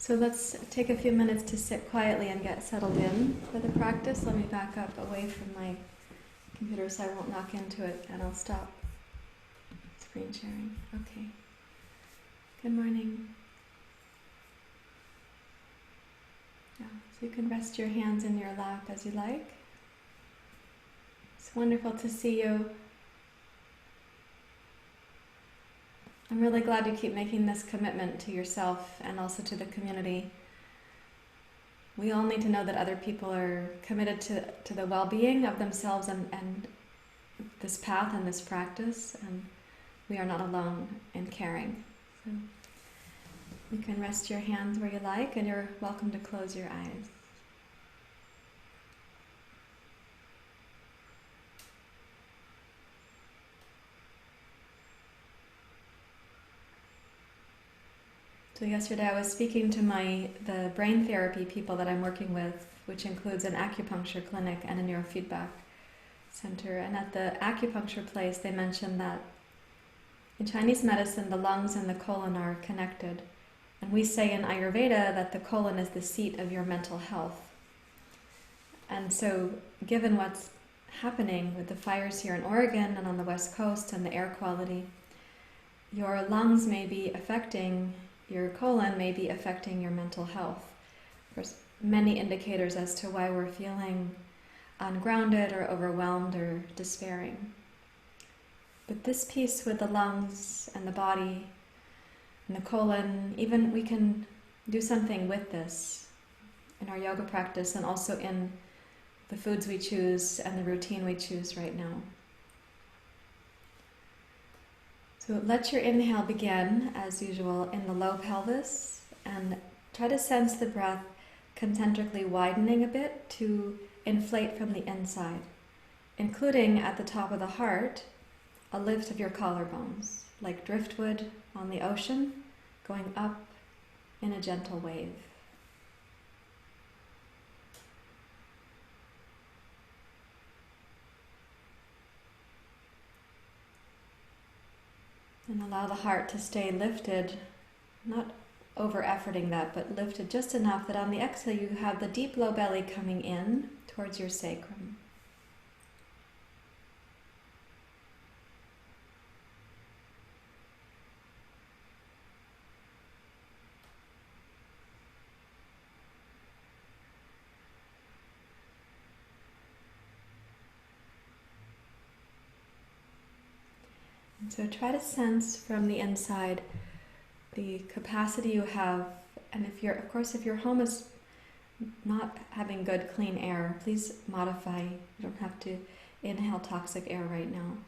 So let's take a few minutes to sit quietly and get settled in for the practice. Let me back up away from my computer so I won't knock into it, and I'll stop screen sharing. Okay. Good morning. Yeah, so you can rest your hands in your lap as you like. It's wonderful to see you. I'm really glad you keep making this commitment to yourself and also to the community. We all need to know that other people are committed to the well-being of themselves and this path and this practice, and we are not alone in caring. So you can rest your hands where you like, and you're welcome to close your eyes. So yesterday I was speaking to the brain therapy people that I'm working with, which includes an acupuncture clinic and a neurofeedback center. And at the acupuncture place, they mentioned that in Chinese medicine, the lungs and the colon are connected. And we say in Ayurveda that the colon is the seat of your mental health. And so given what's happening with the fires here in Oregon and on the West Coast and the air quality, your lungs may be affecting your colon, may be affecting your mental health. There's many indicators as to why we're feeling ungrounded or overwhelmed or despairing. But this piece with the lungs and the body and the colon, even we can do something with this in our yoga practice and also in the foods we choose and the routine we choose right now. So let your inhale begin, as usual, in the low pelvis, and try to sense the breath concentrically widening a bit to inflate from the inside, including at the top of the heart, a lift of your collarbones, like driftwood on the ocean, going up in a gentle wave. And allow the heart to stay lifted, not over-efforting that, but lifted just enough that on the exhale you have the deep low belly coming in towards your sacrum. And so try to sense from the inside the capacity you have, and if your home is not having good clean air, please modify. You don't have to inhale toxic air right now.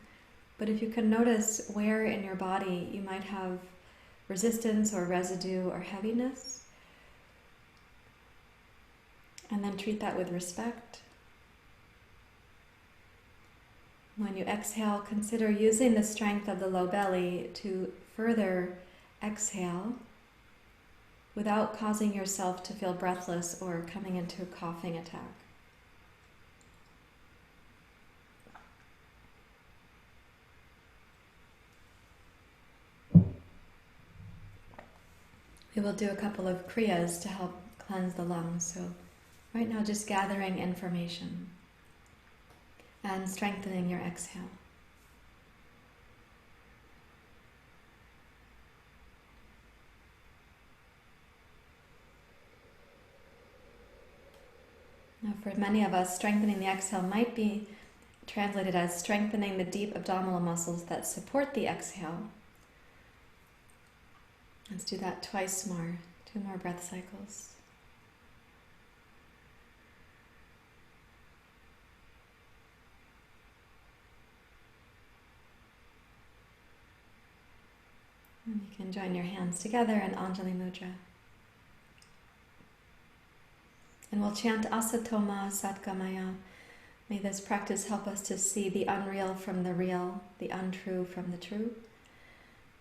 But if you can notice where in your body you might have resistance or residue or heaviness, and then treat that with respect. When you exhale, consider using the strength of the low belly to further exhale without causing yourself to feel breathless or coming into a coughing attack. We will do a couple of kriyas to help cleanse the lungs. So right now just gathering information and strengthening your exhale. Now for many of us, strengthening the exhale might be translated as strengthening the deep abdominal muscles that support the exhale. Let's do that twice more, 2 more breath cycles. And you can join your hands together in Anjali Mudra. And we'll chant Asatoma Satgamaya. May this practice help us to see the unreal from the real, the untrue from the true.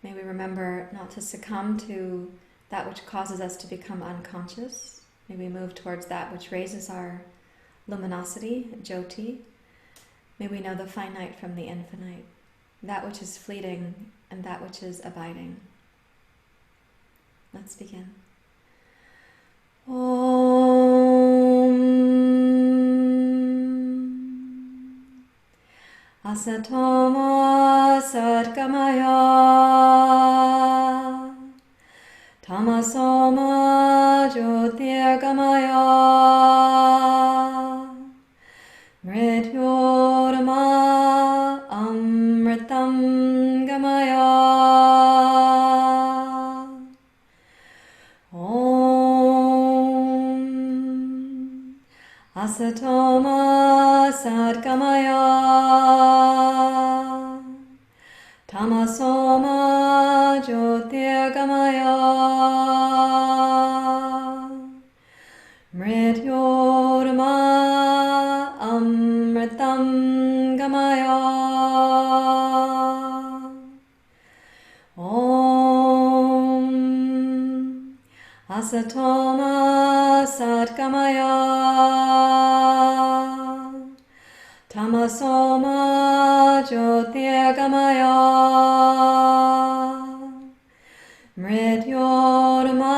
May we remember not to succumb to that which causes us to become unconscious. May we move towards that which raises our luminosity, Jyoti. May we know the finite from the infinite, that which is fleeting and that which is abiding. Let's begin. Asatoma Satgamaya Tamasoma Jyotirgamaya Mrityorma Amritam Gamaya Om Asatoma Satgamaya Tamasoma Jyotirgamaya Mrityorma Amritam Gamaya Om Asatoma Satgamaya Tamasoma Jyotirgamaya Mrityorma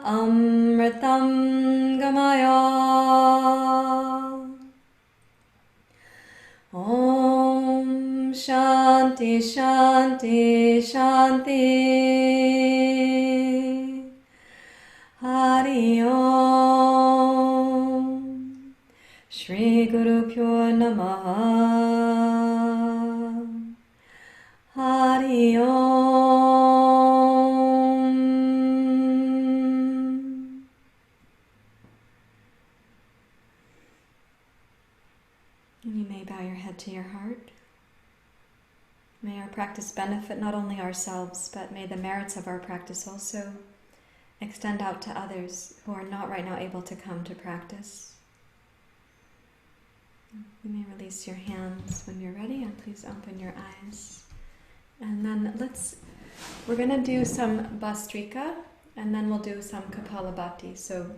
Amritam Gamaya Om Shanti Shanti Shanti Hari Om Shri Guru Pyo Namaha Hari Om. And you may bow your head to your heart. May our practice benefit not only ourselves, but may the merits of our practice also extend out to others who are not right now able to come to practice. You may release your hands when you're ready, and please open your eyes. And then we're going to do some Bastrika, and then we'll do some Kapalabhati. So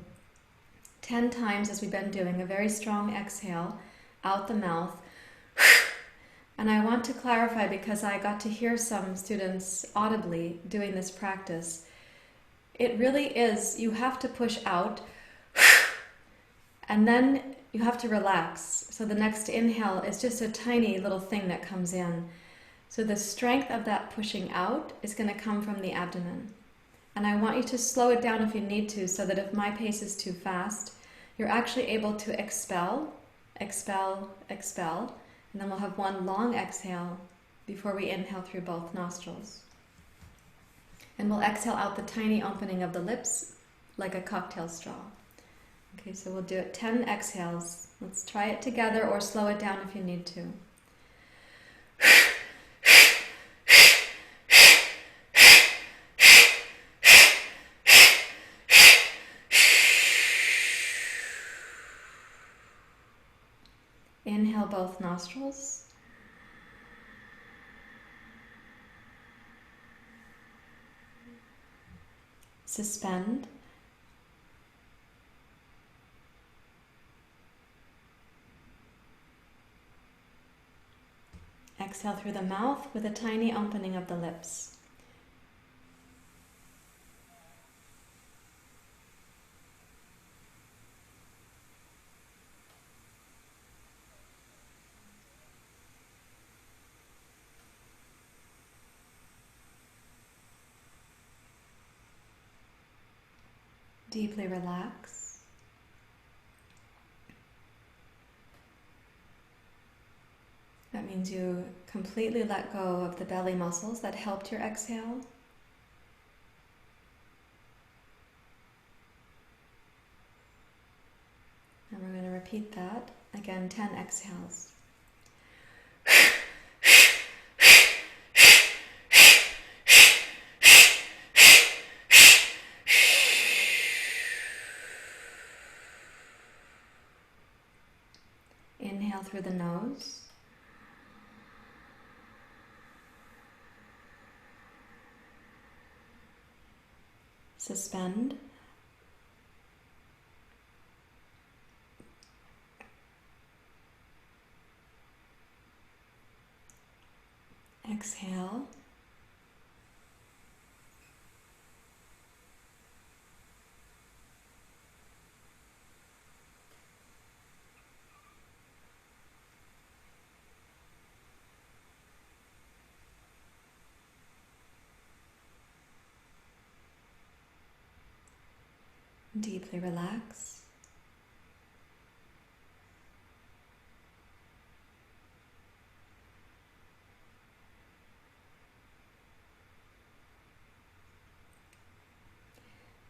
10 times, as we've been doing, a very strong exhale out the mouth. And I want to clarify, because I got to hear some students audibly doing this practice. It really is, you have to push out, and then you have to relax. So the next inhale is just a tiny little thing that comes in. So the strength of that pushing out is going to come from the abdomen. And I want you to slow it down if you need to, so that if my pace is too fast, you're actually able to expel, expel, expel, and then we'll have one long exhale before we inhale through both nostrils. And we'll exhale out the tiny opening of the lips like a cocktail straw. Okay, so we'll do it 10 exhales. Let's try it together, or slow it down if you need to. Inhale both nostrils. Suspend. Exhale through the mouth with a tiny opening of the lips. Deeply relax. That means you completely let go of the belly muscles that helped your exhale. And we're going to repeat that again, 10 exhales. Inhale through the nose. Suspend. Exhale. Deeply relax.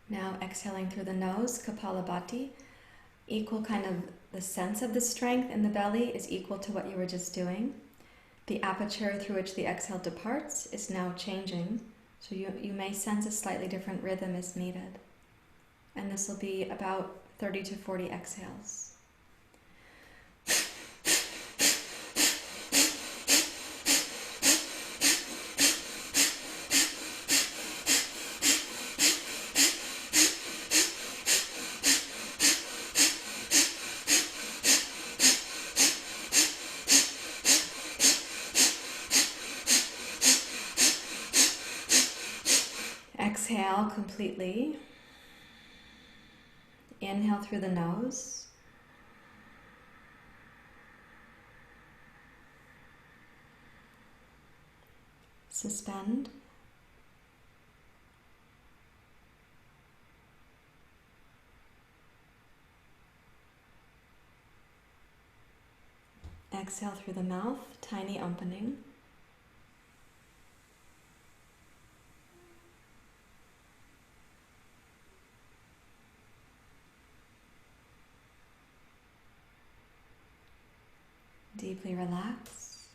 Now exhaling through the nose, Kapalabhati. Equal kind of the sense of the strength in the belly is equal to what you were just doing. The aperture through which the exhale departs is now changing, so you may sense a slightly different rhythm is needed. And this will be about 30 to 40 exhales. Exhale completely. Inhale through the nose. Suspend. Exhale through the mouth, tiny opening. Deeply relax.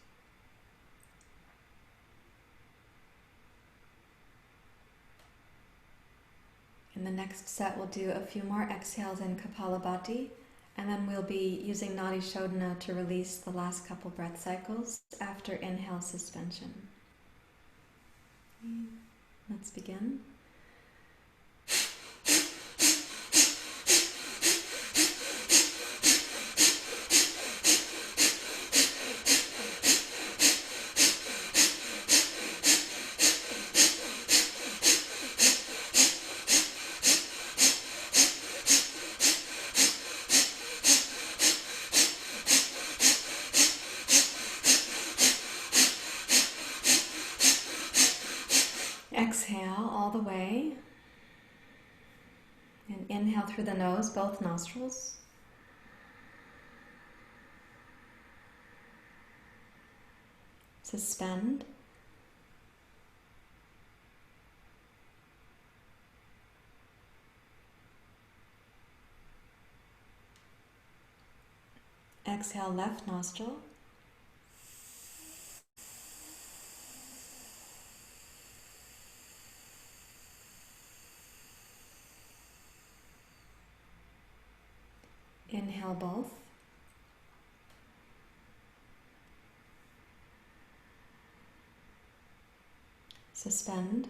In the next set, we'll do a few more exhales in Kapalabhati, and then we'll be using Nadi Shodhana to release the last couple breath cycles after inhale suspension. Let's begin. Exhale all the way, and inhale through the nose, both nostrils. Suspend. Exhale left nostril. Inhale both. Suspend.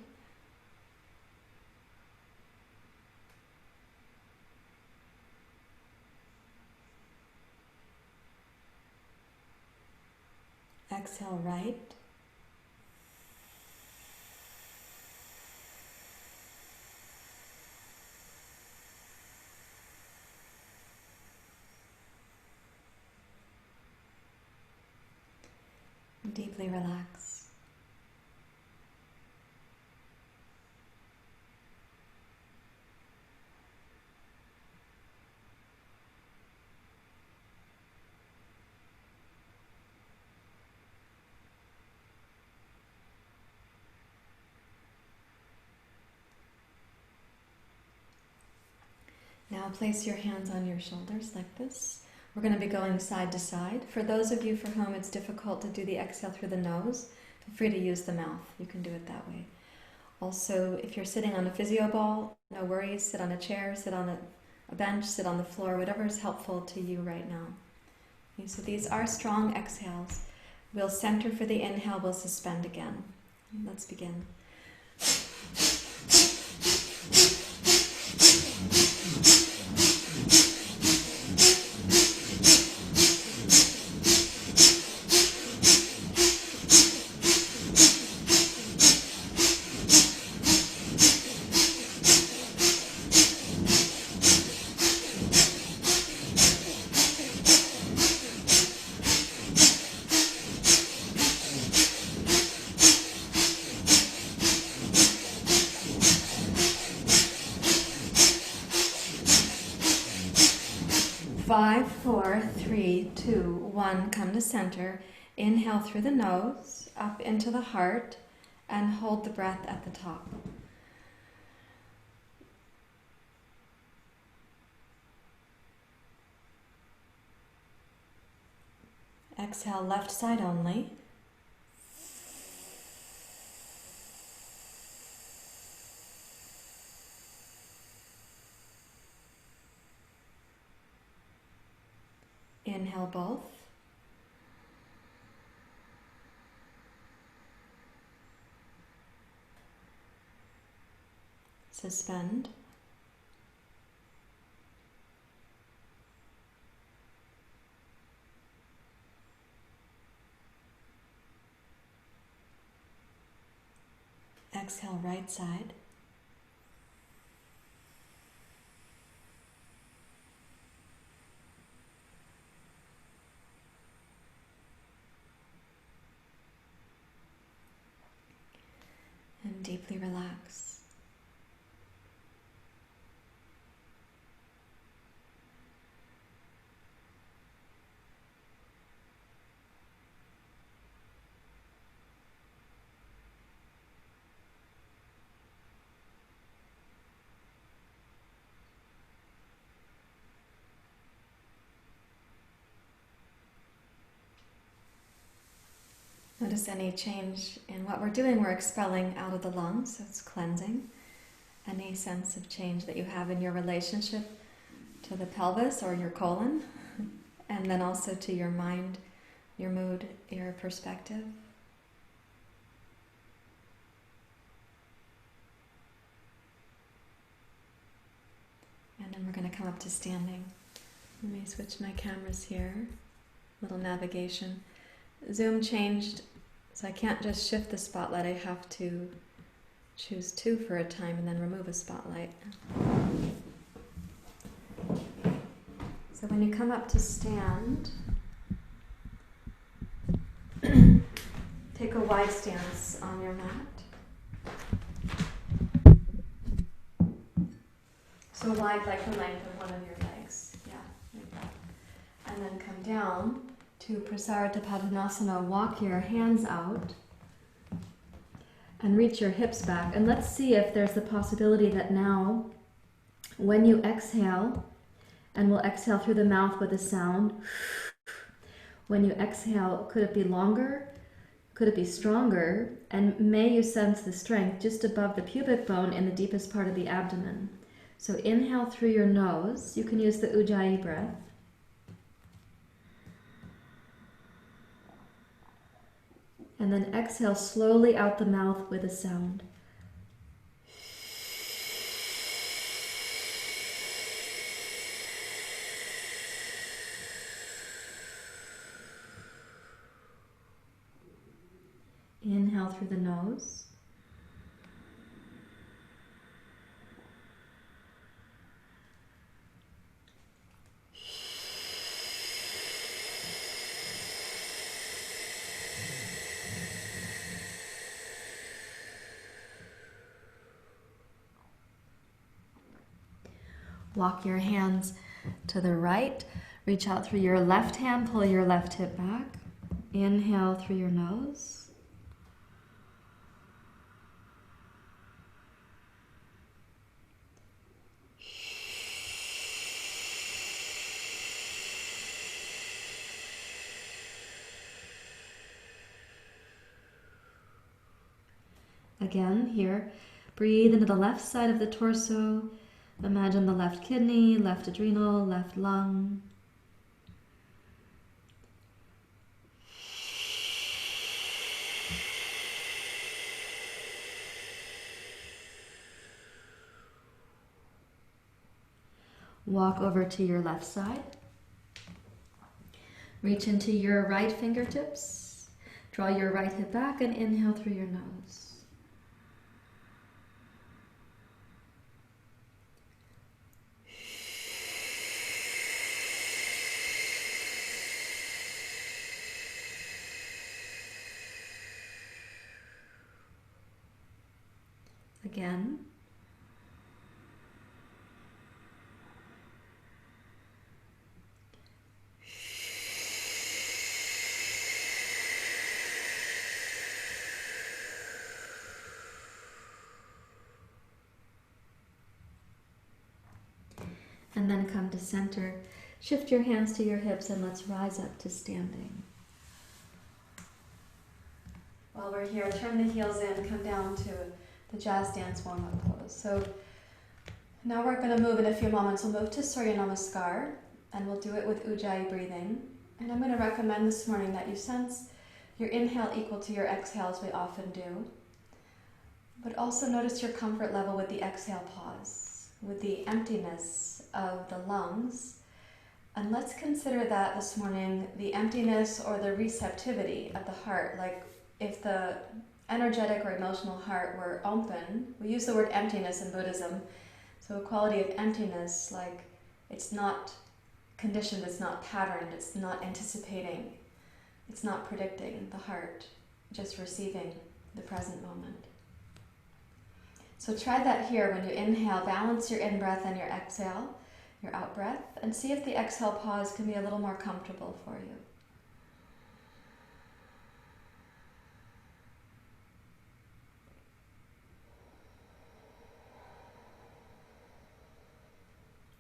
Exhale right. Deeply relax. Now place your hands on your shoulders like this. We're going to be going side to side. For those of you for whom it's difficult to do the exhale through the nose, feel free to use the mouth. You can do it that way. Also, if you're sitting on a physio ball, no worries. Sit on a chair, sit on a bench, sit on the floor, whatever is helpful to you right now. Okay, so these are strong exhales. We'll center for the inhale, we'll suspend again. Let's begin. 5, 4, 3, 2, 1. Come to center. Inhale through the nose, up into the heart, and hold the breath at the top. Exhale, left side only. Inhale both. Suspend. Exhale, right side. And deeply relax. Notice any change in what we're doing. We're expelling out of the lungs, so it's cleansing. Any sense of change that you have in your relationship to the pelvis or your colon, and then also to your mind, your mood, your perspective. And then we're going to come up to standing. Let me switch my cameras here. Little navigation. Zoom changed, so I can't just shift the spotlight. I have to choose 2 for a time and then remove a spotlight. So when you come up to stand, take a wide stance on your mat. So wide like the length of one of your legs. Yeah, like that. And then come down to Prasarita-Padmanasana. Walk your hands out and reach your hips back. And let's see if there's the possibility that now, when you exhale, and we'll exhale through the mouth with a sound. When you exhale, could it be longer? Could it be stronger? And may you sense the strength just above the pubic bone in the deepest part of the abdomen. So inhale through your nose. You can use the Ujjayi breath. And then exhale slowly out the mouth with a sound. Inhale through the nose. Walk your hands to the right. Reach out through your left hand, pull your left hip back. Inhale through your nose. Again, here, breathe into the left side of the torso. Imagine the left kidney, left adrenal, left lung. Walk over to your left side. Reach into your right fingertips. Draw your right hip back and inhale through your nose. Again. And then come to center. Shift your hands to your hips and let's rise up to standing. While we're here, turn the heels in, come down to the jazz dance warm-up pose. So now we're going to move in a few moments. We'll move to Surya Namaskar, and we'll do it with Ujjayi breathing. And I'm going to recommend this morning that you sense your inhale equal to your exhale, as we often do. But also notice your comfort level with the exhale pause, with the emptiness of the lungs. And let's consider that this morning, the emptiness or the receptivity of the heart. Like if the energetic or emotional heart were open, we use the word emptiness in Buddhism. So a quality of emptiness, like it's not conditioned, it's not patterned, it's not anticipating, it's not predicting the heart, just receiving the present moment. So try that here. When you inhale, balance your in-breath and your exhale, your out-breath, and see if the exhale pause can be a little more comfortable for you.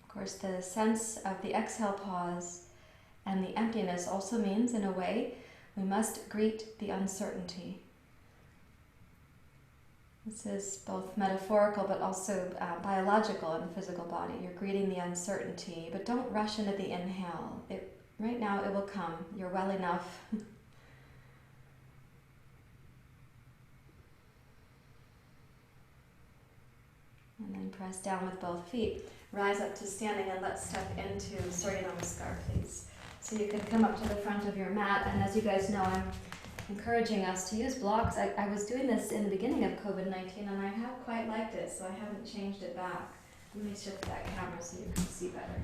Of course, the sense of the exhale pause and the emptiness also means, in a way, we must greet the uncertainty. This is both metaphorical but also biological in the physical body. You're greeting the uncertainty, but don't rush into the inhale. Right now it will come. You're well enough. And then press down with both feet. Rise up to standing and let's step into Surya Namaskar, please. So you can come up to the front of your mat, and as you guys know, I'm encouraging us to use blocks. I was doing this in the beginning of COVID-19 and I have quite liked it, so I haven't changed it back. Let me shift that camera so you can see better.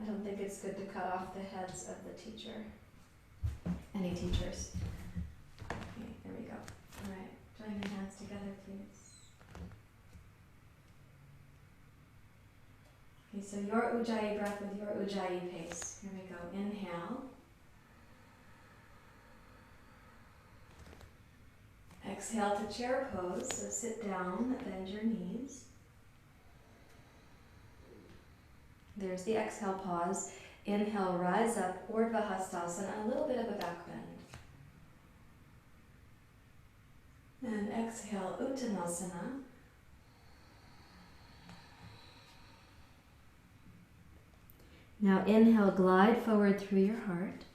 I don't think it's good to cut off the heads of the teacher. Any teachers. Okay, there we go. All right, join your hands together, please. Okay, so your Ujjayi breath with your Ujjayi pace. Here we go. Inhale. Exhale to chair pose, so sit down, bend your knees. There's the exhale pause. Inhale, rise up, Urdhva Hastasana, a little bit of a back bend. And exhale, Uttanasana. Now inhale, glide forward through your heart.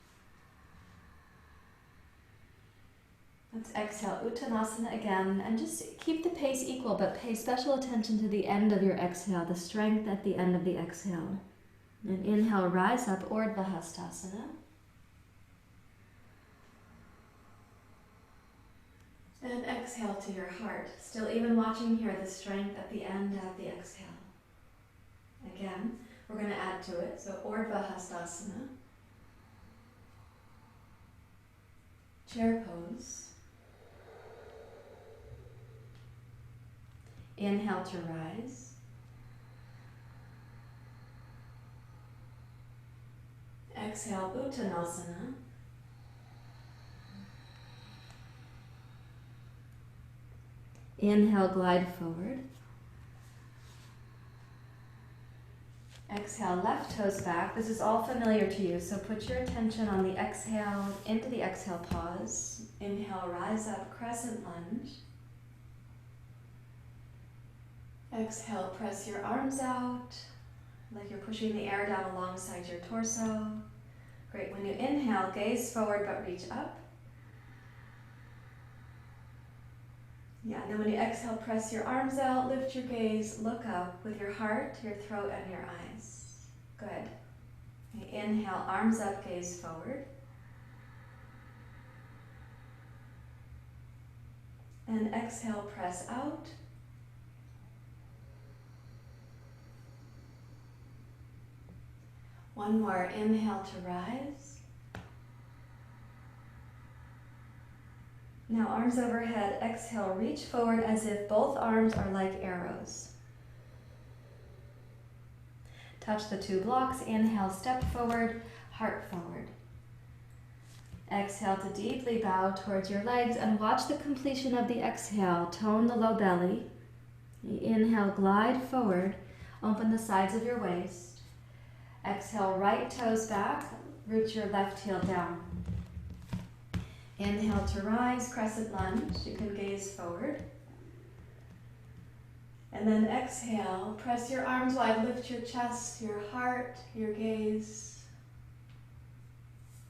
Let's exhale, Uttanasana again, and just keep the pace equal, but pay special attention to the end of your exhale, the strength at the end of the exhale. And inhale, rise up, Urdhva Hastasana. And exhale to your heart. Still even watching here the strength at the end of the exhale. Again, we're going to add to it, so Urdhva Hastasana. Chair pose. Inhale to rise. Exhale, Uttanasana. Inhale, glide forward. Exhale, left toes back. This is all familiar to you, so put your attention on the exhale, into the exhale pause. Inhale, rise up, crescent lunge. Exhale, press your arms out, like you're pushing the air down alongside your torso. Great. When you inhale, gaze forward but reach up. Yeah, and then when you exhale, press your arms out, lift your gaze, look up with your heart, your throat, and your eyes. Good. Okay, inhale, arms up, gaze forward. And exhale, press out. One more, inhale to rise. Now arms overhead, exhale, reach forward as if both arms are like arrows. Touch the two blocks, inhale, step forward, heart forward. Exhale to deeply bow towards your legs and watch the completion of the exhale. Tone the low belly. Inhale, glide forward. Open the sides of your waist. Exhale, right toes back, root your left heel down. Inhale to rise, crescent lunge. You can gaze forward. And then exhale, press your arms wide, lift your chest, your heart, your gaze.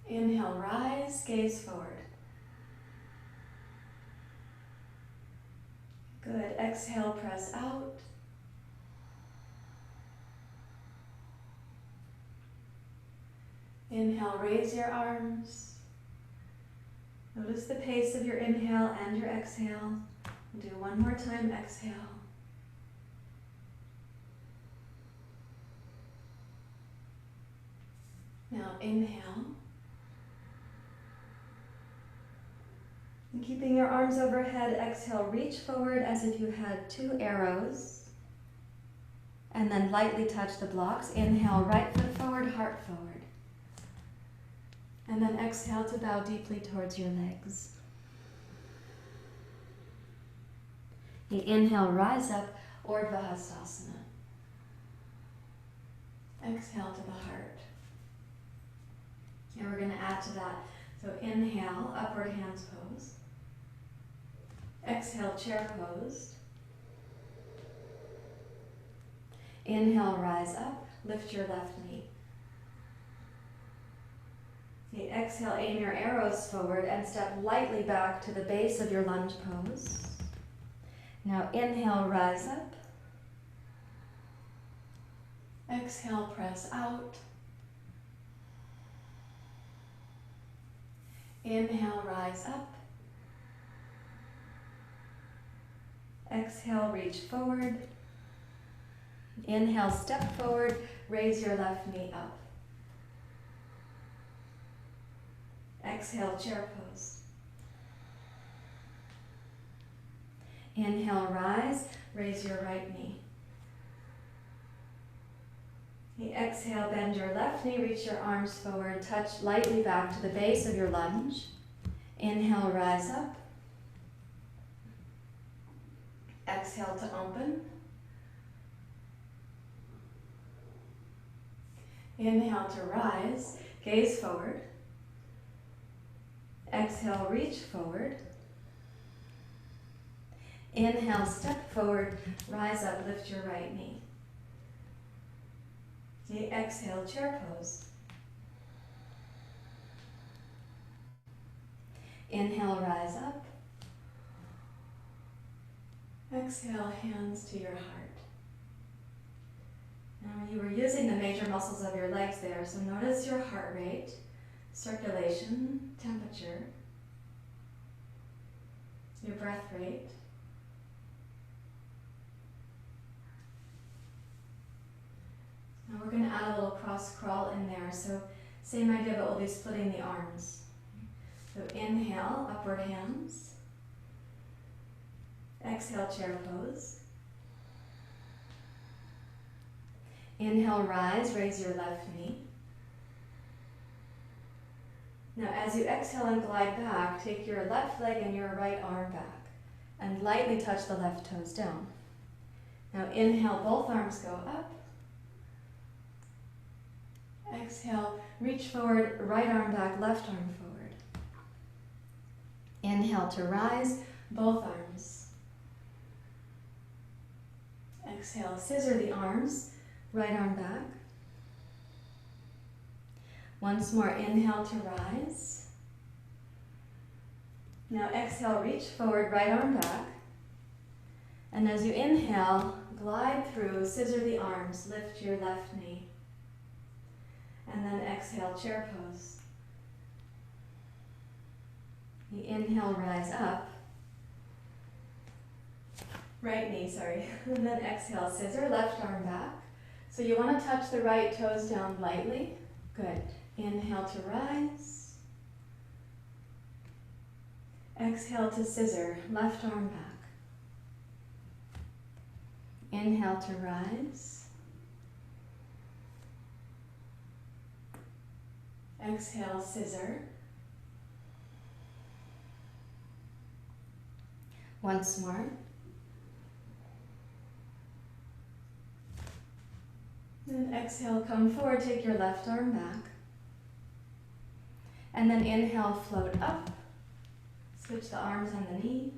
Inhale, rise, gaze forward. Good. Exhale, press out. Inhale, raise your arms. Notice the pace of your inhale and your exhale. We'll do one more time, exhale. Now inhale. And keeping your arms overhead, exhale, reach forward as if you had two arrows. And then lightly touch the blocks. Inhale, right foot forward, heart forward. And then exhale to bow deeply towards your legs. You inhale, rise up, Urdhva Hastasana. Exhale to the heart. And we're going to add to that. So inhale, upward hands pose. Exhale, chair pose. Inhale, rise up, lift your left knee. Okay, exhale, aim your arrows forward and step lightly back to the base of your lunge pose. Now inhale, rise up. Exhale, press out. Inhale, rise up. Exhale, reach forward. Inhale, step forward, raise your left knee up. Exhale, chair pose. Inhale, rise, raise your right knee. Exhale, bend your left knee, reach your arms forward, touch lightly back to the base of your lunge. Inhale, rise up. Exhale to open. Inhale to rise, gaze forward. Exhale, reach forward. Inhale, step forward, rise up, lift your right knee. Exhale, chair pose. Inhale, rise up. Exhale, hands to your heart. Now you were using the major muscles of your legs there, so notice your heart rate, circulation, temperature, your breath rate. Now we're going to add a little cross crawl in there, so same idea, but we'll be splitting the arms. So inhale, upward hands. Exhale, chair pose. Inhale, rise, raise your left knee. Now as you exhale and glide back, take your left leg and your right arm back and lightly touch the left toes down. Now inhale, both arms go up. Exhale, reach forward, right arm back, left arm forward. Inhale to rise, both arms. Exhale, scissor the arms, right arm back. Once more, inhale to rise. Now exhale, reach forward, right arm back. And as you inhale, glide through, scissor the arms, lift your left knee. And then exhale, chair pose. You inhale, rise up. Right knee, sorry. And then exhale, scissor, left arm back. So you want to touch the right toes down lightly. Good. Inhale to rise. Exhale to scissor, left arm back. Inhale to rise. Exhale, scissor. Once more. Then exhale, come forward, take your left arm back. And then inhale, float up. Switch the arms and the knee.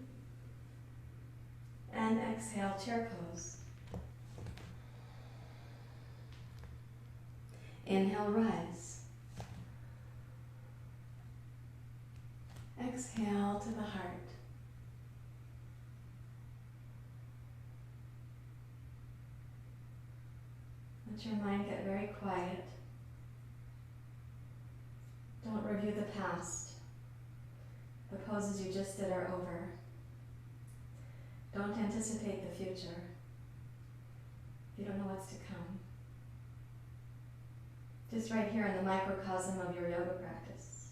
And exhale, chair pose. Inhale, rise. Exhale to the heart. Let your mind get very quiet. Don't review the past. The poses you just did are over. Don't anticipate the future. You don't know what's to come. Just right here in the microcosm of your yoga practice.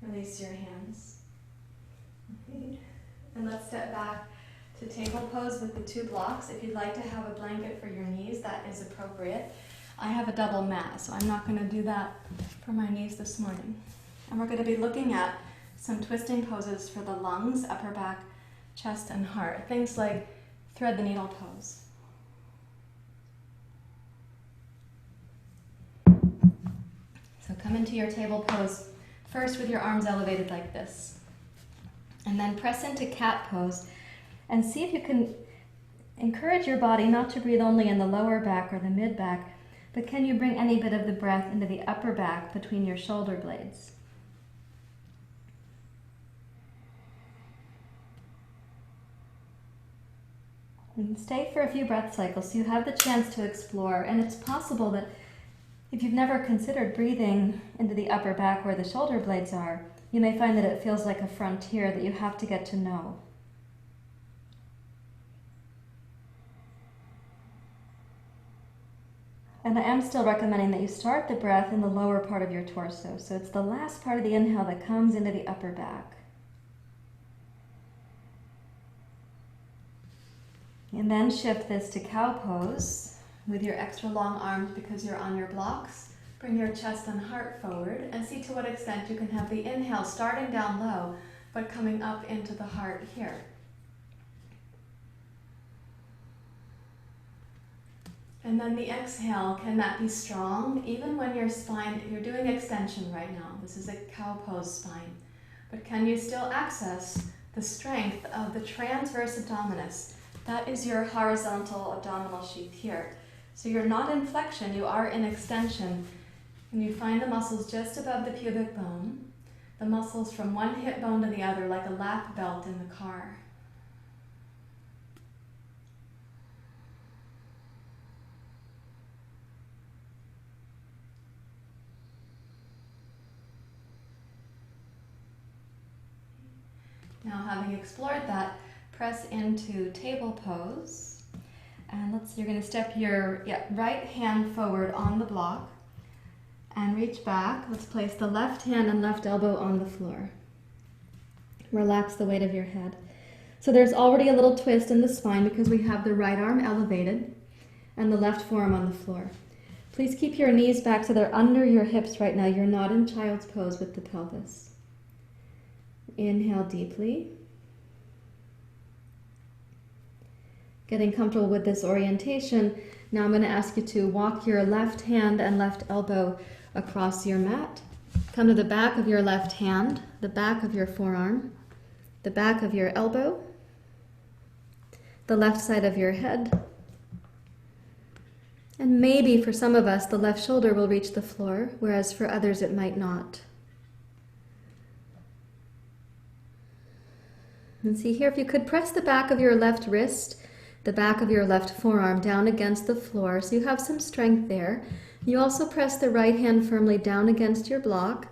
Release your hands. And let's step back to table pose with the two blocks. If you'd like to have a blanket for your knees, that is appropriate. I have a double mat, so I'm not going to do that for my knees this morning. And we're going to be looking at some twisting poses for the lungs, upper back, chest, and heart. Things like thread the needle pose. So come into your table pose first with your arms elevated like this. And then press into cat pose and see if you can encourage your body not to breathe only in the lower back or the mid back, but can you bring any bit of the breath into the upper back between your shoulder blades? And stay for a few breath cycles so you have the chance to explore. And it's possible that if you've never considered breathing into the upper back where the shoulder blades are, you may find that it feels like a frontier that you have to get to know. And I am still recommending that you start the breath in the lower part of your torso. So it's the last part of the inhale that comes into the upper back. And then shift this to cow pose with your extra long arms because you're on your blocks. Bring your chest and heart forward and see to what extent you can have the inhale starting down low but coming up into the heart here. And then the exhale, can that be strong? Even when your spine, you're doing extension right now. This is a cow pose spine. But can you still access the strength of the transverse abdominis? That is your horizontal abdominal sheath here. So you're not in flexion, you are in extension. And you find the muscles just above the pubic bone, the muscles from one hip bone to the other like a lap belt in the car. Now, having explored that, press into table pose. And you're going to step your right hand forward on the block and reach back. Let's place the left hand and left elbow on the floor. Relax the weight of your head. So there's already a little twist in the spine because we have the right arm elevated and the left forearm on the floor. Please keep your knees back so they're under your hips right now. You're not in child's pose with the pelvis. Inhale deeply. Getting comfortable with this orientation, now I'm going to ask you to walk your left hand and left elbow across your mat. Come to the back of your left hand, the back of your forearm, the back of your elbow, the left side of your head, and maybe for some of us the left shoulder will reach the floor, whereas for others it might not. And see here, if you could press the back of your left wrist, the back of your left forearm down against the floor, so you have some strength there. You also press the right hand firmly down against your block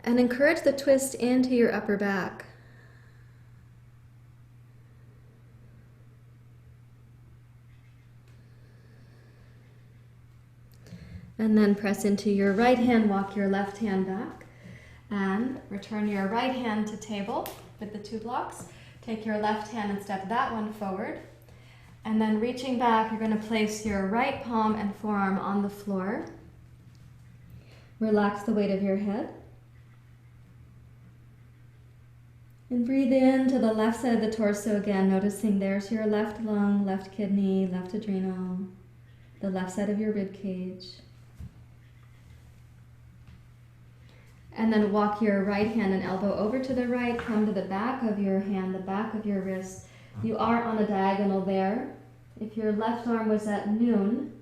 and encourage the twist into your upper back. And then press into your right hand, walk your left hand back, and return your right hand to table with the two blocks. Take your left hand and step that one forward. And then reaching back, you're going to place your right palm and forearm on the floor. Relax the weight of your head. And breathe in to the left side of the torso again, noticing there's your left lung, left kidney, left adrenal, the left side of your rib cage. And then walk your right hand and elbow over to the right, come to the back of your hand, the back of your wrist. You are on a diagonal there. If your left arm was at noon,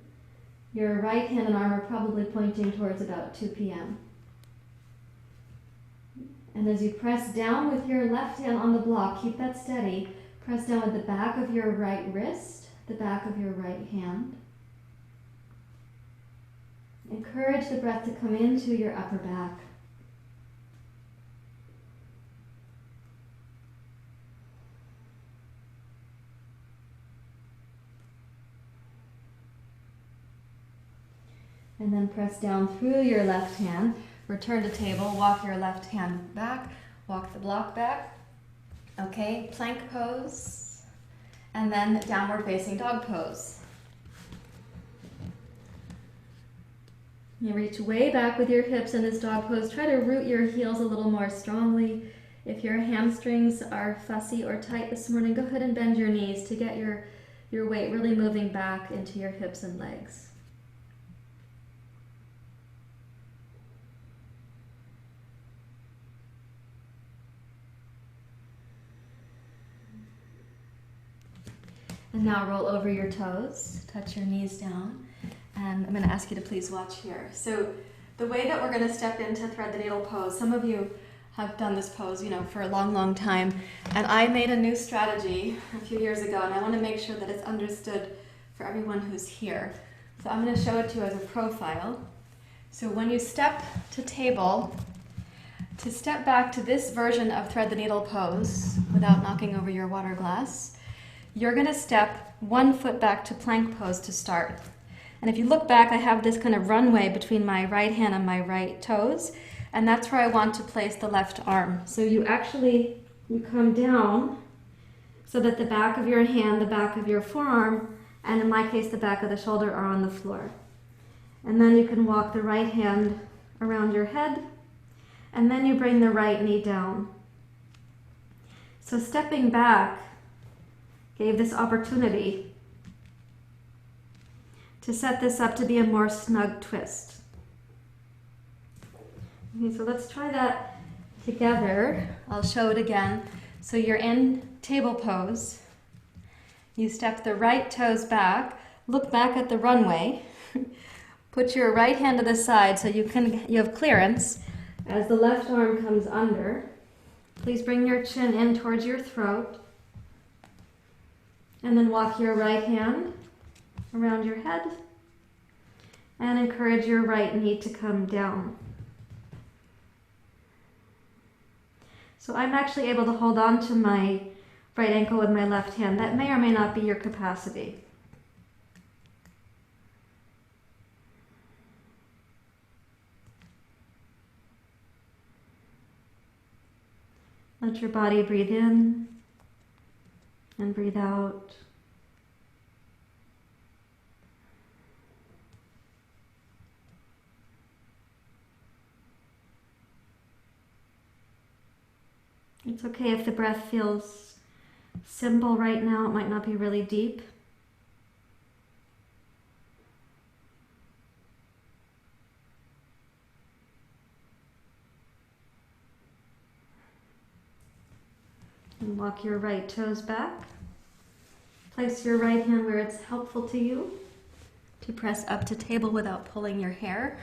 your right hand and arm are probably pointing towards about 2 p.m. And as you press down with your left hand on the block, keep that steady. Press down with the back of your right wrist, the back of your right hand. Encourage the breath to come into your upper back. And then press down through your left hand. Return to table, walk your left hand back, walk the block back. Okay, plank pose, and then downward facing dog pose. You reach way back with your hips in this dog pose. Try to root your heels a little more strongly. If your hamstrings are fussy or tight this morning, go ahead and bend your knees to get your weight really moving back into your hips and legs. And now roll over your toes, touch your knees down, and I'm going to ask you to please watch here. So the way that we're going to step into thread the needle pose, some of you have done this pose, for a long, long time, and I made a new strategy a few years ago, and I want to make sure that it's understood for everyone who's here. So I'm going to show it to you as a profile. So when you step to table, to step back to this version of thread the needle pose without knocking over your water glass, you're going to step 1 foot back to plank pose to start. And if you look back, I have this kind of runway between my right hand and my right toes, and that's where I want to place the left arm. So you come down so that the back of your hand, the back of your forearm, and in my case, the back of the shoulder are on the floor. And then you can walk the right hand around your head, and then you bring the right knee down. So stepping back gave this opportunity to set this up to be a more snug twist. Okay, so let's try that together. I'll show it again. So you're in table pose. You step the right toes back, look back at the runway, put your right hand to the side so you have clearance as the left arm comes under. Please bring your chin in towards your throat. And then walk your right hand around your head and encourage your right knee to come down. So I'm actually able to hold on to my right ankle with my left hand. That may or may not be your capacity. Let your body breathe in and breathe out. It's okay if the breath feels simple right now. It might not be really deep. And walk your right toes back. Place your right hand where it's helpful to you to press up to table without pulling your hair.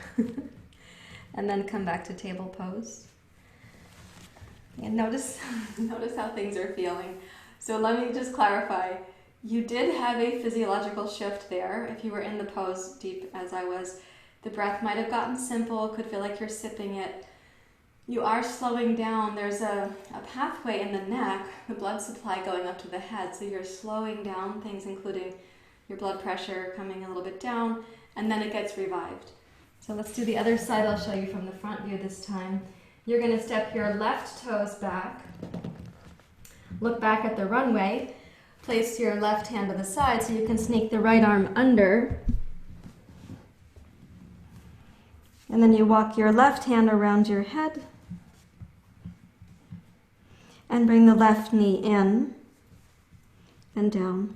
And then come back to table pose. And notice how things are feeling. So let me just clarify. You did have a physiological shift there. If you were in the pose deep as I was, the breath might have gotten simple, could feel like you're sipping it. You are slowing down. There's a pathway in the neck, the blood supply going up to the head. So you're slowing down things, including your blood pressure coming a little bit down, and then it gets revived. So let's do the other side. I'll show you from the front view this time. You're going to step your left toes back. Look back at the runway. place your left hand to the side so you can sneak the right arm under. And then you walk your left hand around your head and bring the left knee in and down.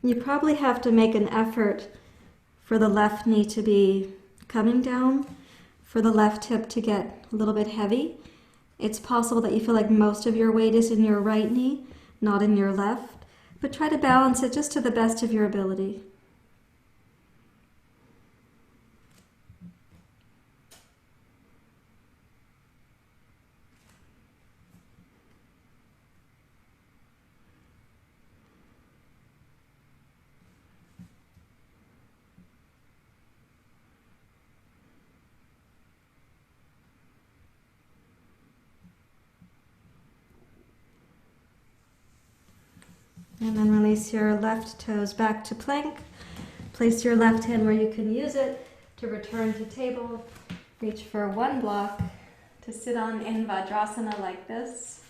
You probably have to make an effort for the left knee to be coming down, for the left hip to get a little bit heavy. It's possible that you feel like most of your weight is in your right knee, not in your left, but try to balance it just to the best of your ability. And then release your left toes back to plank. Place your left hand where you can use it to return to table. Reach for one block to sit on in Vajrasana like this.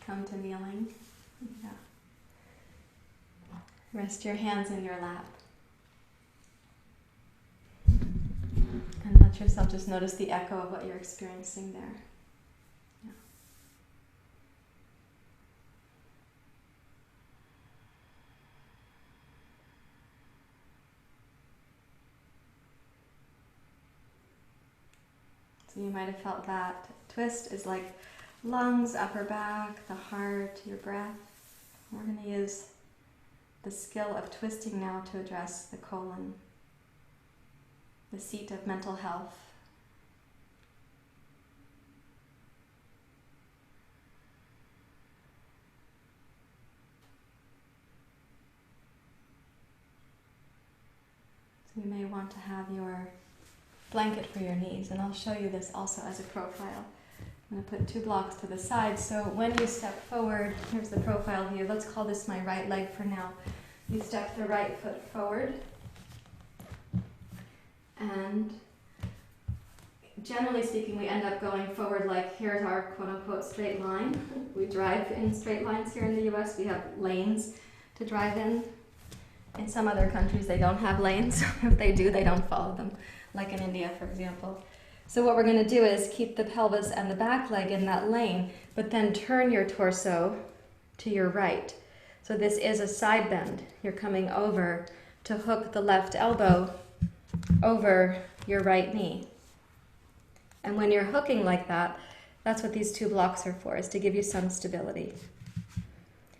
Come to kneeling. Yeah. Rest your hands in your lap. And let yourself just notice the echo of what you're experiencing there. You might have felt that twist is like lungs, upper back, the heart, your breath. We're going to use the skill of twisting now to address the colon, the seat of mental health. So you may want to have your blanket for your knees, and I'll show you this also as a profile. I'm going to put 2 blocks to the side, so when you step forward, here's the profile view. Let's call this my right leg for now. You step the right foot forward, and generally speaking, we end up going forward like here's our quote-unquote straight line. We drive in straight lines here in the US. We have lanes to drive in. In some other countries, they don't have lanes. If they do, they don't follow them, like in India, for example. So what we're going to do is keep the pelvis and the back leg in that lane, but then turn your torso to your right. So this is a side bend. You're coming over to hook the left elbow over your right knee. And when you're hooking like that, that's what these 2 blocks are for, is to give you some stability.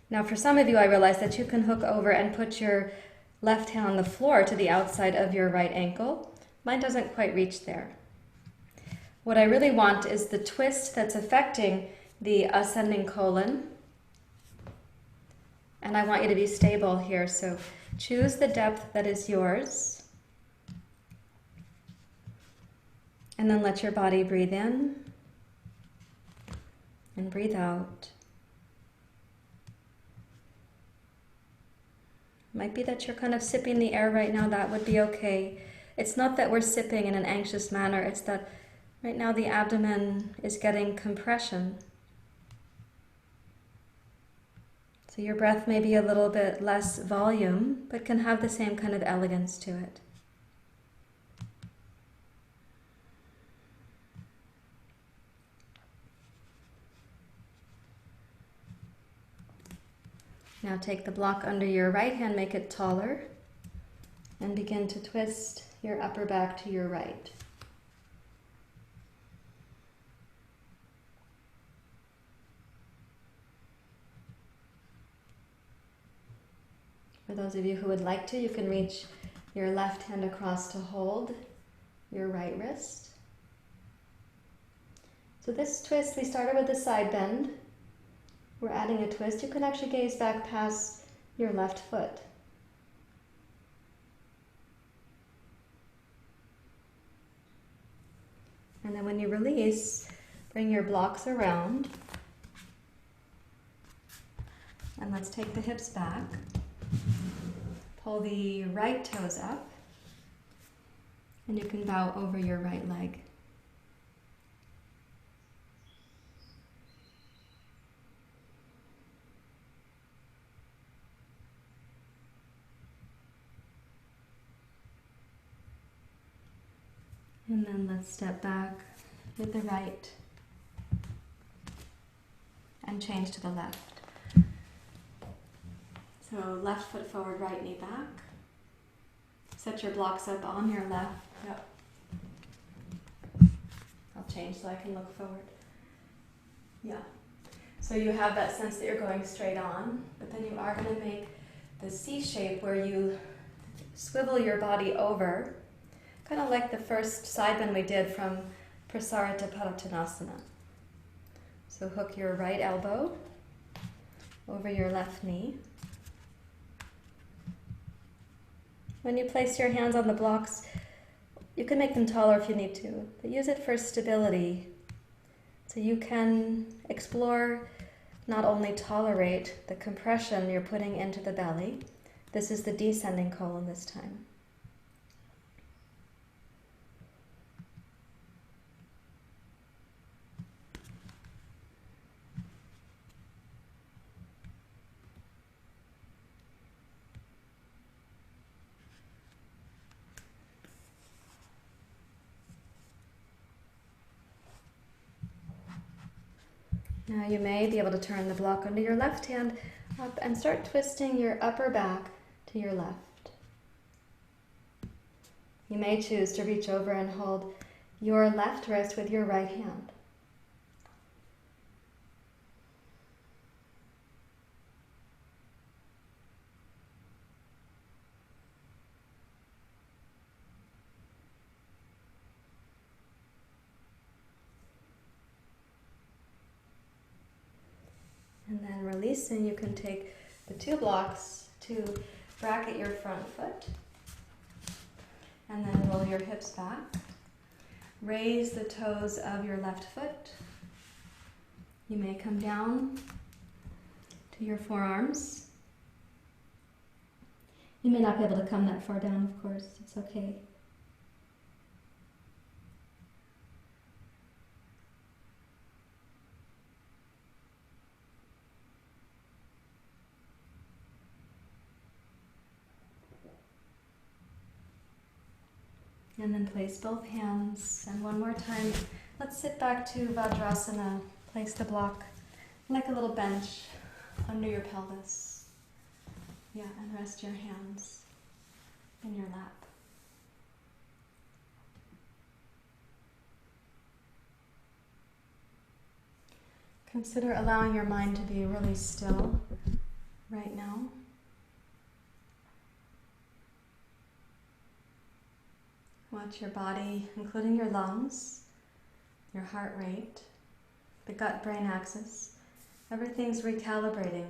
Now for some of you, I realize that you can hook over and put your left hand on the floor to the outside of your right ankle. Mine doesn't quite reach there. What I really want is the twist that's affecting the ascending colon. And I want you to be stable here, so choose the depth that is yours. And then let your body breathe in and breathe out. Might be that you're kind of sipping the air right now. That would be okay. It's not that we're sipping in an anxious manner. It's that right now the abdomen is getting compression. So your breath may be a little bit less volume, but can have the same kind of elegance to it. Now take the block under your right hand, make it taller, and begin to twist your upper back to your right. For those of you who would like to, you can reach your left hand across to hold your right wrist. So this twist, we started with a side bend. We're adding a twist. You can actually gaze back past your left foot. And then when you release, bring your blocks around. And let's take the hips back. Pull the right toes up. And you can bow over your right leg. And then let's step back with the right and change to the left. So left foot forward, right knee back. Set your blocks up on your left. Yep. I'll change so I can look forward. Yeah. So you have that sense that you're going straight on, but then you are going to make the C shape where you swivel your body over, kind of like the first side bend we did from Prasarita Padottanasana. So hook your right elbow over your left knee. When you place your hands on the blocks, you can make them taller if you need to, but use it for stability. So you can explore, not only tolerate the compression you're putting into the belly. This is the descending colon this time. Now you may be able to turn the block under your left hand up and start twisting your upper back to your left. You may choose to reach over and hold your left wrist with your right hand. And then releasing, you can take the two blocks to bracket your front foot. And then roll your hips back. Raise the toes of your left foot. You may come down to your forearms. You may not be able to come that far down, of course. It's okay. And then place both hands. And one more time, let's sit back to Vajrasana. Place the block like a little bench under your pelvis. Yeah, and rest your hands in your lap. Consider allowing your mind to be really still right now. Watch your body, including your lungs, your heart rate, the gut-brain axis. Everything's recalibrating.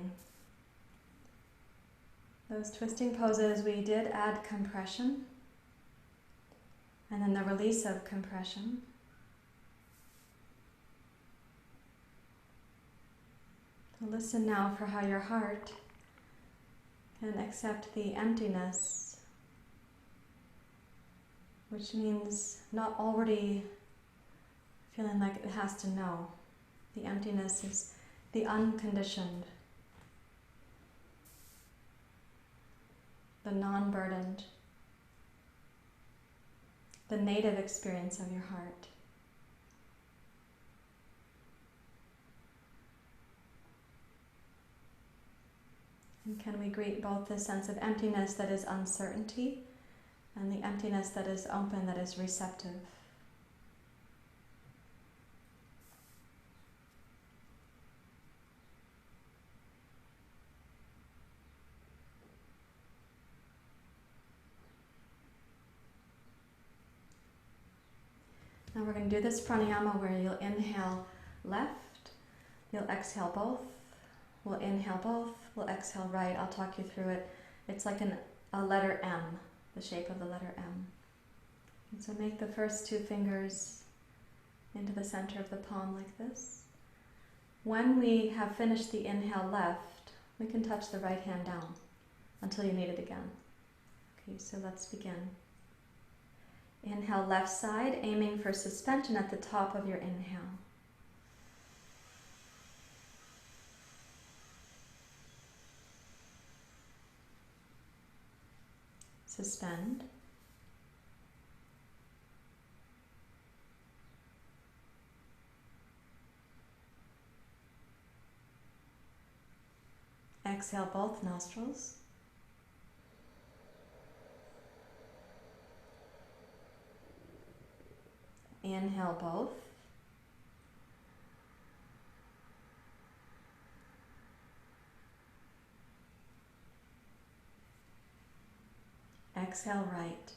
Those twisting poses, we did add compression, and then the release of compression. So listen now for how your heart can accept the emptiness, which means not already feeling like it has to know. The emptiness is the unconditioned, the non-burdened, the native experience of your heart. And can we greet both the sense of emptiness that is uncertainty and the emptiness that is open, that is receptive? Now we're going to do this pranayama where you'll inhale left, you'll exhale both, we'll inhale both, we'll exhale right. I'll talk you through it. It's like a letter M, the shape of the letter M. And so make the first two fingers into the center of the palm like this. When we have finished the inhale left, we can touch the right hand down until you need it again. Okay, so let's begin. Inhale left side, aiming for suspension at the top of your inhale. Suspend. Exhale both nostrils. Inhale both. Exhale right.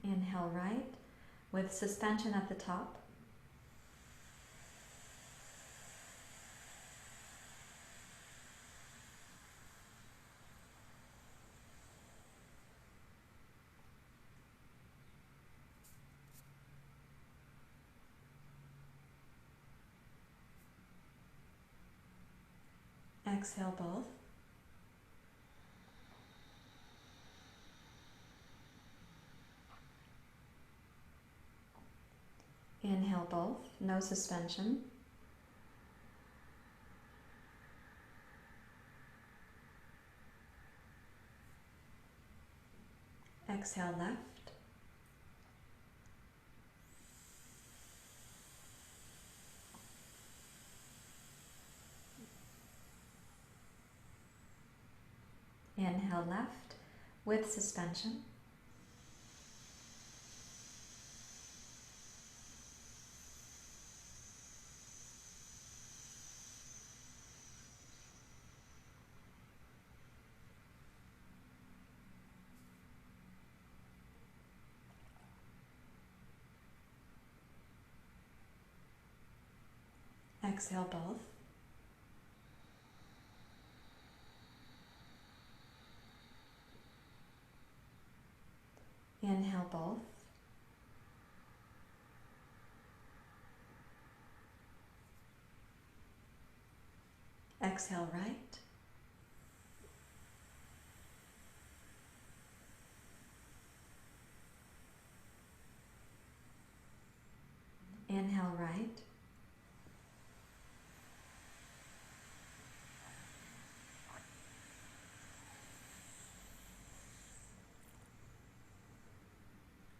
Inhale right with suspension at the top. Exhale both. Inhale both, no suspension. Exhale left. Inhale left with suspension. Exhale both. Inhale both. Exhale right. Inhale right.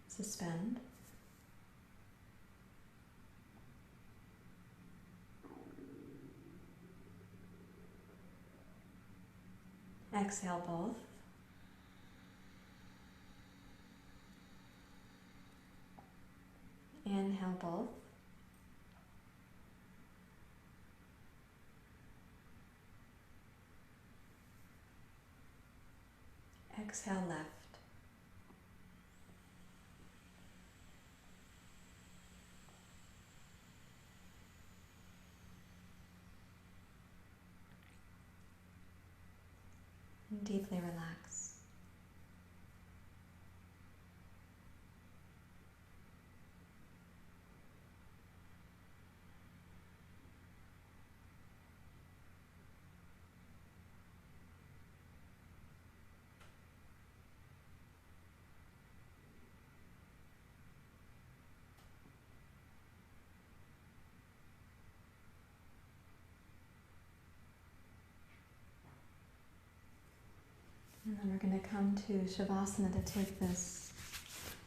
Suspend. Exhale both. Inhale both. Exhale left. And deeply relax. And then we're going to come to Shavasana to take this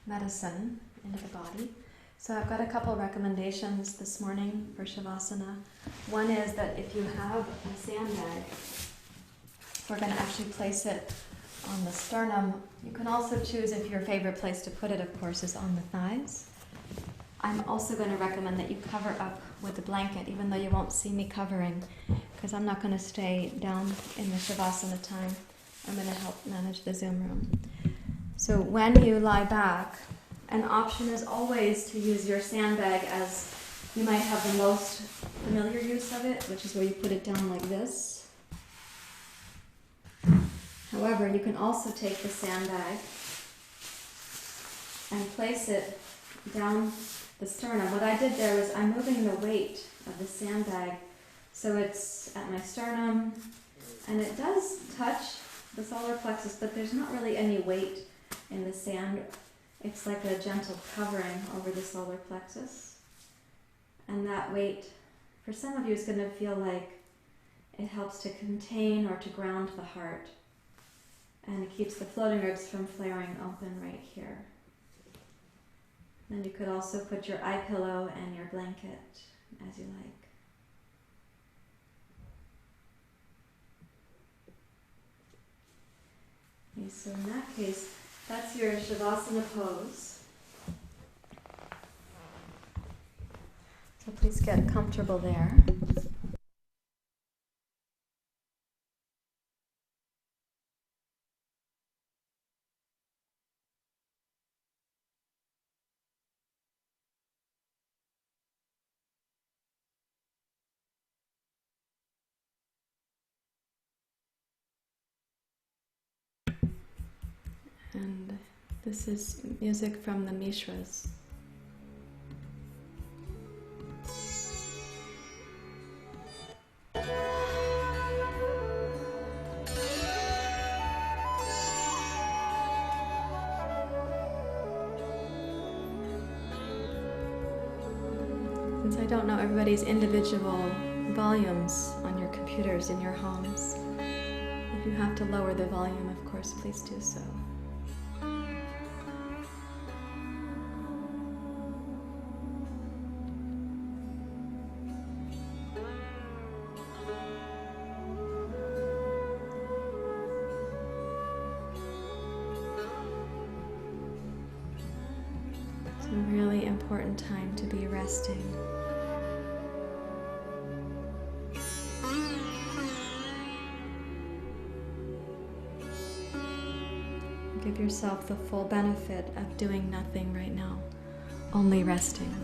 medicine into the body. So I've got a couple recommendations this morning for Shavasana. One is that if you have a sandbag, we're going to actually place it on the sternum. You can also choose if your favorite place to put it, of course, is on the thighs. I'm also going to recommend that you cover up with a blanket, even though you won't see me covering, because I'm not going to stay down in the Shavasana time. I'm going to help manage the Zoom room. So when you lie back, an option is always to use your sandbag as you might have the most familiar use of it, which is where you put it down like this. However, you can also take the sandbag and place it down the sternum. What I did there was I'm moving the weight of the sandbag So it's at my sternum, and it does touch the solar plexus, but there's not really any weight in the sand. It's like a gentle covering over the solar plexus. And that weight, for some of you, is going to feel like it helps to contain or to ground the heart. And it keeps the floating ribs from flaring open right here. Then you could also put your eye pillow and your blanket as you like. Okay, so in that case, that's your Shavasana pose. So please get comfortable there. And this is music from the Mishras. Since I don't know everybody's individual volumes on your computers in your homes, if you have to lower the volume, of course, please do so. It's a really important time to be resting. Give yourself the full benefit of doing nothing right now, only resting.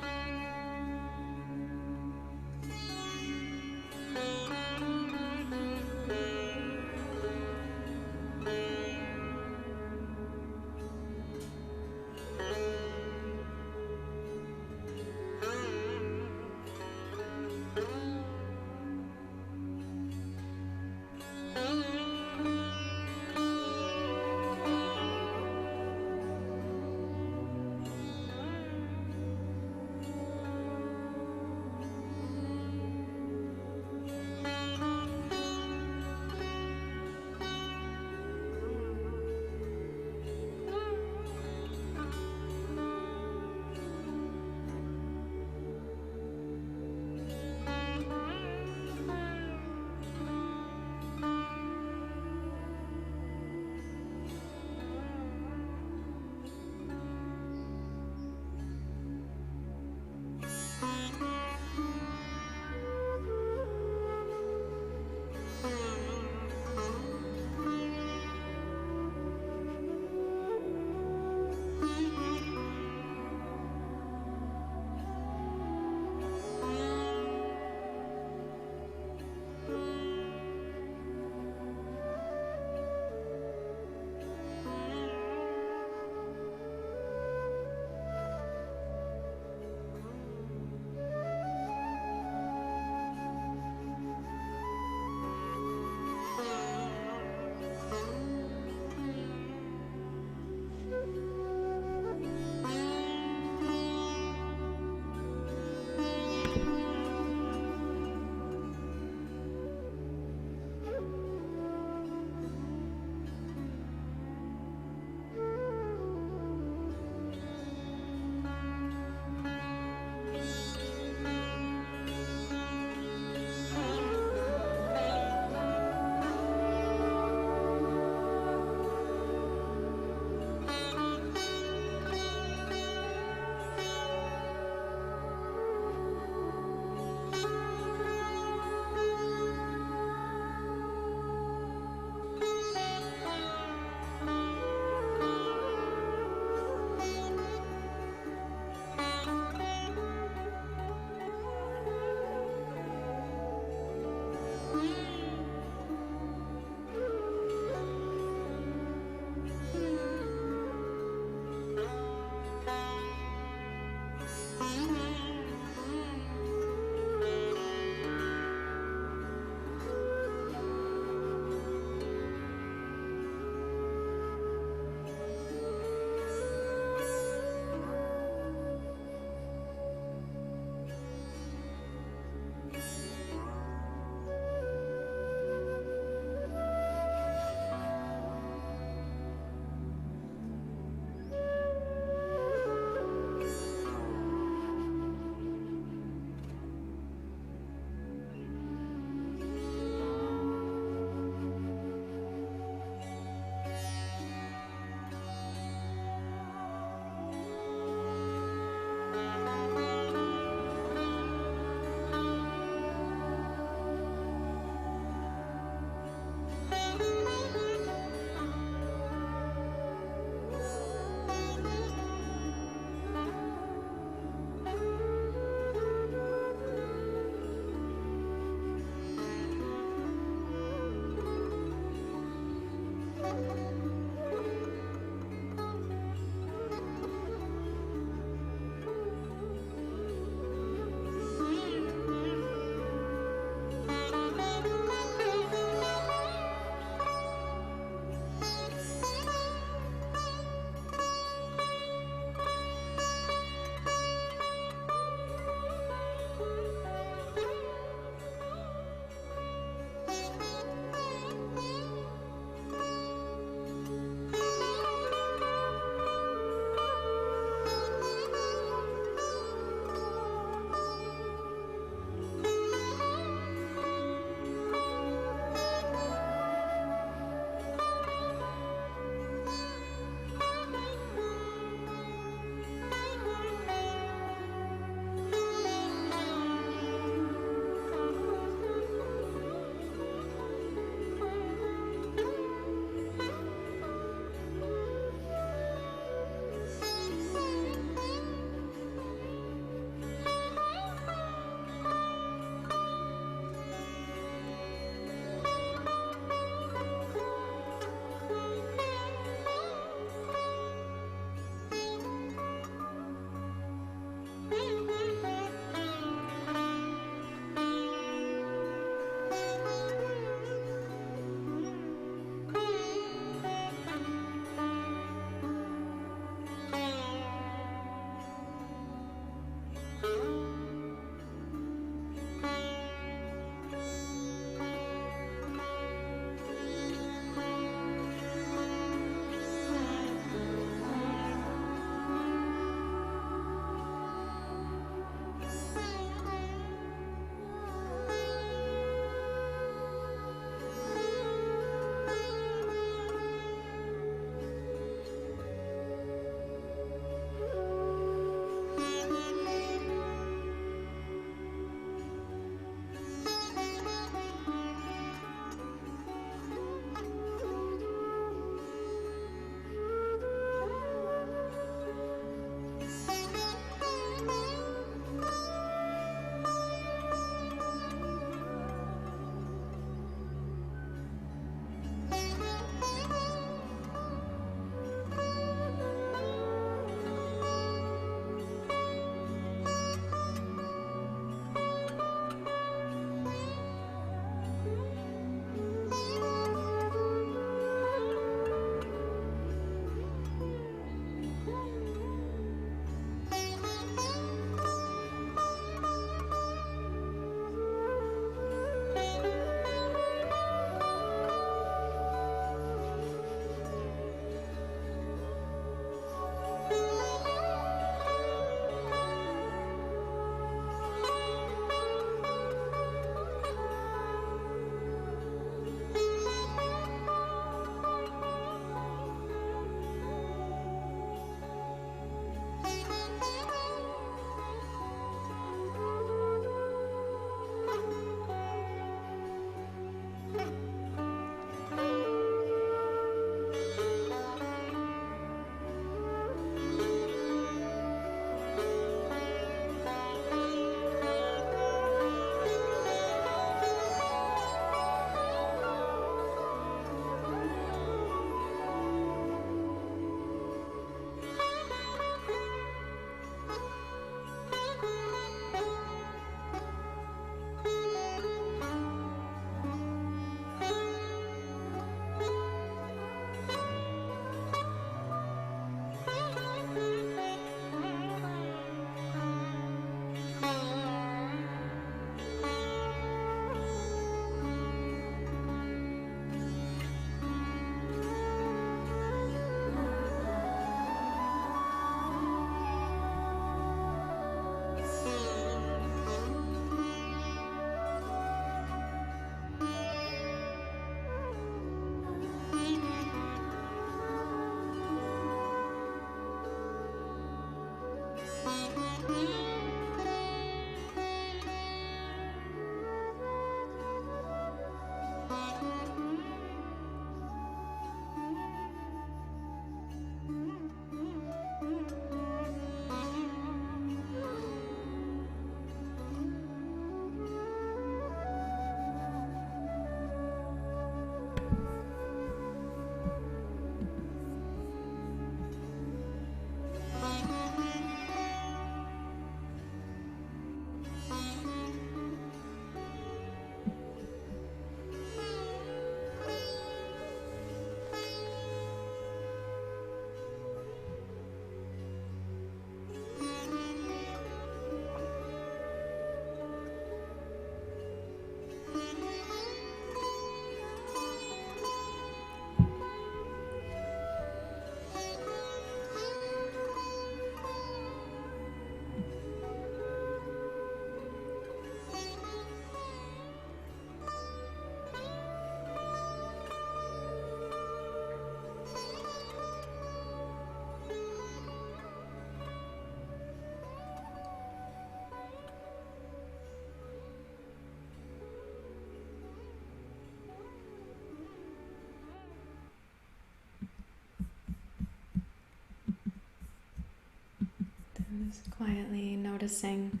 Just quietly noticing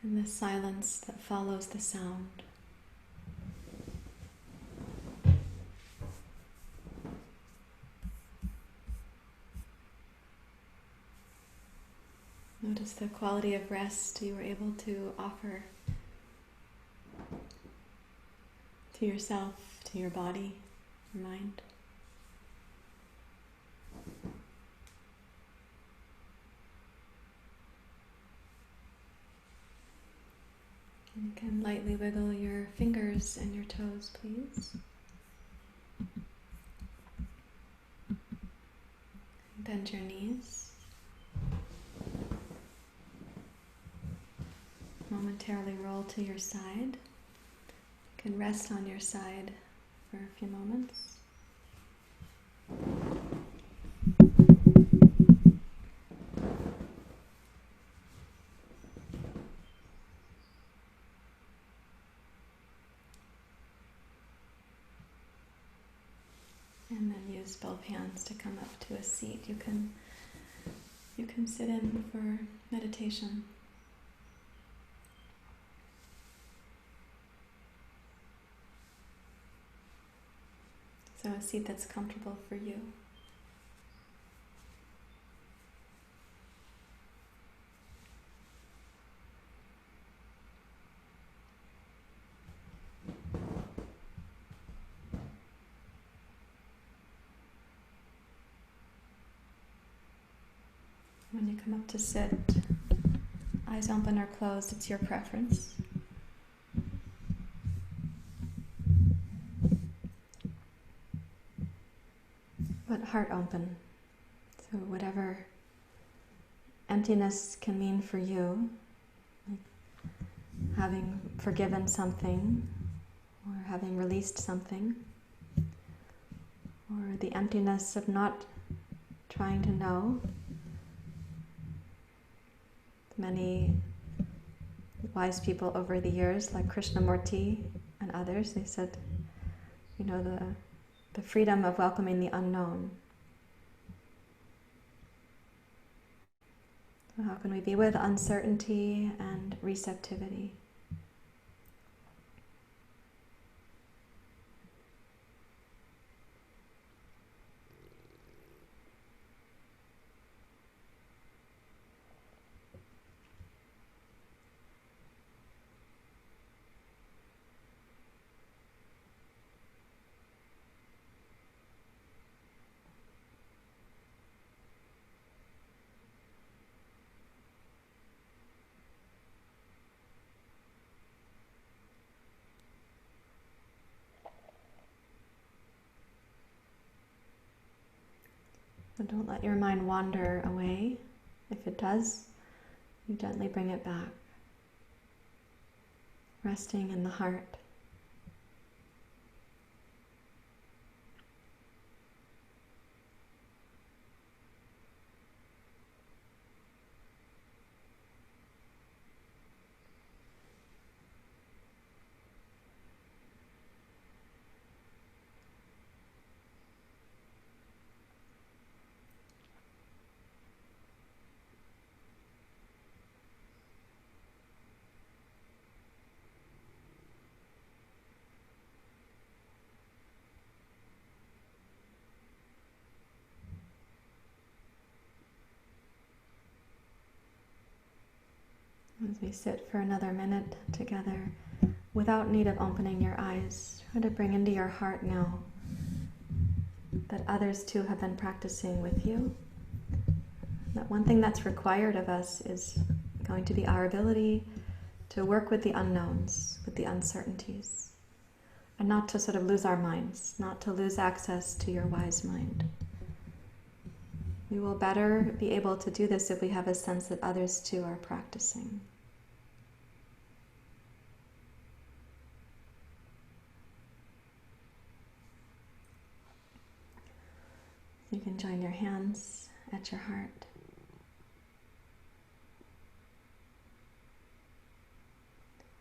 in the silence that follows the sound. Notice the quality of rest you were able to offer to yourself, to your body, your mind. You can lightly wiggle your fingers and your toes, please. Bend your knees. Momentarily roll to your side. You can rest on your side for a few moments. And then use both hands to come up to a seat you can sit in for meditation. So a seat that's comfortable for you. When you come up to sit, eyes open or closed, it's your preference. But heart open. So whatever emptiness can mean for you, like having forgiven something, or having released something, or the emptiness of not trying to know. Many wise people over the years, like Krishnamurti and others, they said, the freedom of welcoming the unknown. So how can we be with uncertainty and receptivity? So don't let your mind wander away. If it does, you gently bring it back. Resting in the heart. As we sit for another minute together, without need of opening your eyes, try to bring into your heart now that others too have been practicing with you. That one thing that's required of us is going to be our ability to work with the unknowns, with the uncertainties, and not to sort of lose our minds, not to lose access to your wise mind. We will better be able to do this if we have a sense that others too are practicing. You can join your hands at your heart.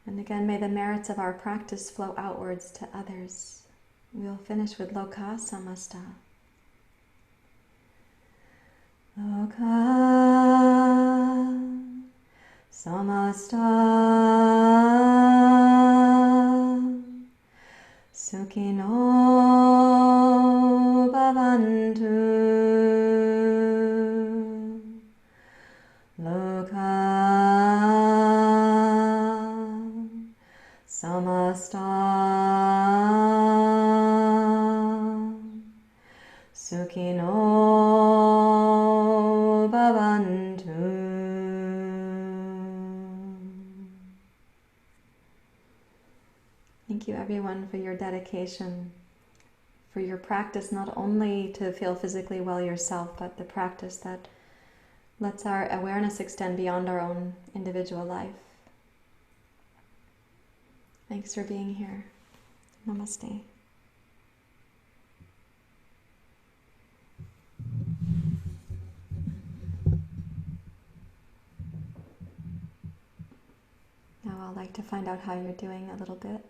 And again, may the merits of our practice flow outwards to others. We'll finish with Loka Samasta. Loka Samasta Sukhino Bhavantu. Loka Samasta Sukhino Bhavantu. Thank you everyone for your dedication, for your practice not only to feel physically well yourself, but the practice that lets our awareness extend beyond our own individual life. Thanks for being here. Namaste. Now I'd like to find out how you're doing a little bit.